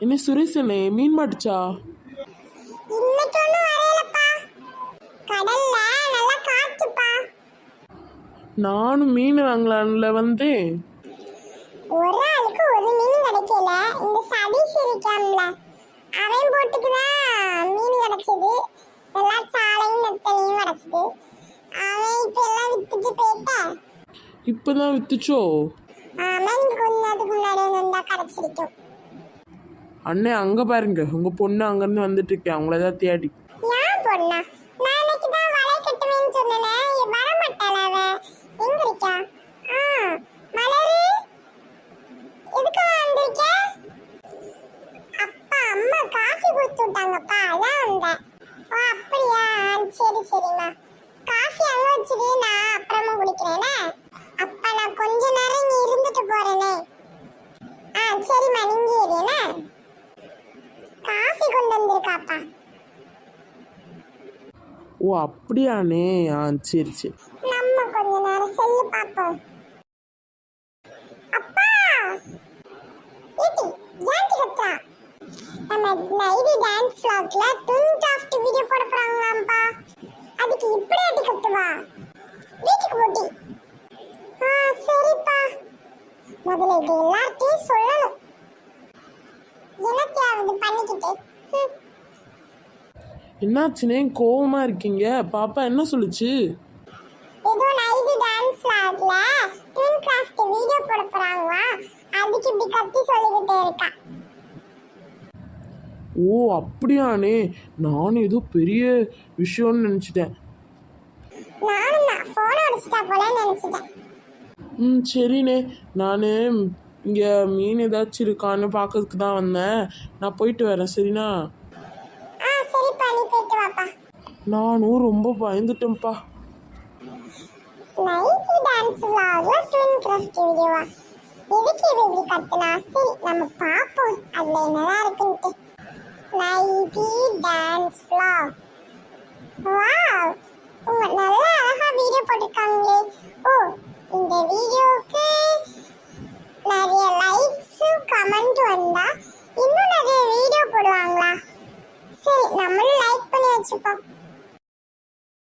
என்ன சுரேஷ் அண்ணே மீன் மாட்டுச்சா? இன்னைக்கு ஒண்ணும் வரையலப்பா. கடல்ல நல்லா காத்துப்பா. நானும் மீன் வாங்கலாம்ல வந்தேன். ஒரு ஆளுக்கு ஒரு மீன் கிடைக்கல. இந்த சதீஷ் இருக்கான்ல, அவன் போட்டுக்குதான் மீன் கிடைச்சது. எல்லாம் சாலையும் நெத்தனையும் கிடைச்சது. அவன் இப்ப எல்லாம் வித்துட்டு போயிட்டான். இப்பதான் வித்துச்சோ? ஆமா, இங்க கொஞ்ச நேரத்துக்கு முன்னாடி வந்தா கிடைச்சிருக்கும். அண்ணே அங்க பாருங்க, உங்க பொண்ணு அங்கிருந்து வந்துட்டு இருக்கேன், அவங்களதான் தேடி. ஏன் பொண்ணா? நான் இன்னைக்கு தான் வலை கட்டுவேன்னு சொன்னேனே, வர மாட்டாள அவ. எங்க இருக்கா? மலரு, எதுக்கு வந்திருக்க? அப்பா அம்மா காஃபி கொடுத்து விட்டாங்கப்பா, அதான் வந்தேன். ஓ அப்படியா, சரி சரிம்மா. காஃபி அங்க வச்சுட்டு நான் அப்புறமா குடிக்கிறேனே. அப்பா நான் கொஞ்ச நேரம் இங்க இருந்துட்டு போறேனே. சரிம்மா, நீங்க ஏறியனே. காஃபி கொண்டு வந்திருக்காப்பா. ஓ அப்படியாண்ணே, சரி சரி. நம்ம கொஞ்ச நேரம் செல்லு பாப்போம். அப்பா ஏடி ஜான்டி கத்தா, நம்ம நைடி டான்ஸ் vlogல ட்வின் கிராஃப்ட் வீடியோ போட போறாங்களாம்ப்பா. அதுக்கு இப்படி ஏடி கத்துவா? வீட்டுக்கு போடி. சரிப்பா. முதல்ல இது எல்லார்ட்டையும் சொல்லணும். என்னத்தையாவது பண்ணிக்கிட்டு. என்னாச்சுனே கோவமா இருக்கீங்க? பாப்பா என்ன சொல்லுச்சு? ஏதோ நைடி டான்ஸ் vlogல ட்வின் கிராஃப்ட் வீடியோ போட போறாங்களா, அதுக்கு இப்படி கத்தி சொல்லிக்கிட்டே இருக்கா. ஓ அப்படியாண்ணே, நானும் ஏதோ பெரிய விஷயம்னு நினைச்சிட்டேன். நானும் தான் போன் அடிச்சிட்டா போல நினைச்சிட்டேன். சரிண்ணே, நான் இங்கே மீன் ஏதாச்சும் இருக்கான்னு பார்க்கறதுக்கு தான் வந்தேன். நான் போயிட்டு வரேன், சரிண்ணா? சரிப்பா, நீ போயிட்டு வாப்பா. நானும் ரொம்ப பயந்துட்டேன்ப்பா. நைட்டி டான்ஸ் vlogல ட்வின் கிராஃப்ட் வீடியோவா? எதுக்கு இது இப்படி கத்துனா? சரி நம்ம பாப்போம் அதுல என்னதான் இருக்குன்ட்டு. Nightie dance vlog. வாவ், உங்க நல்லா அழகா வீடியோ போட்டிருக்காங்களே. ஓ, இந்த வீடியோக்கு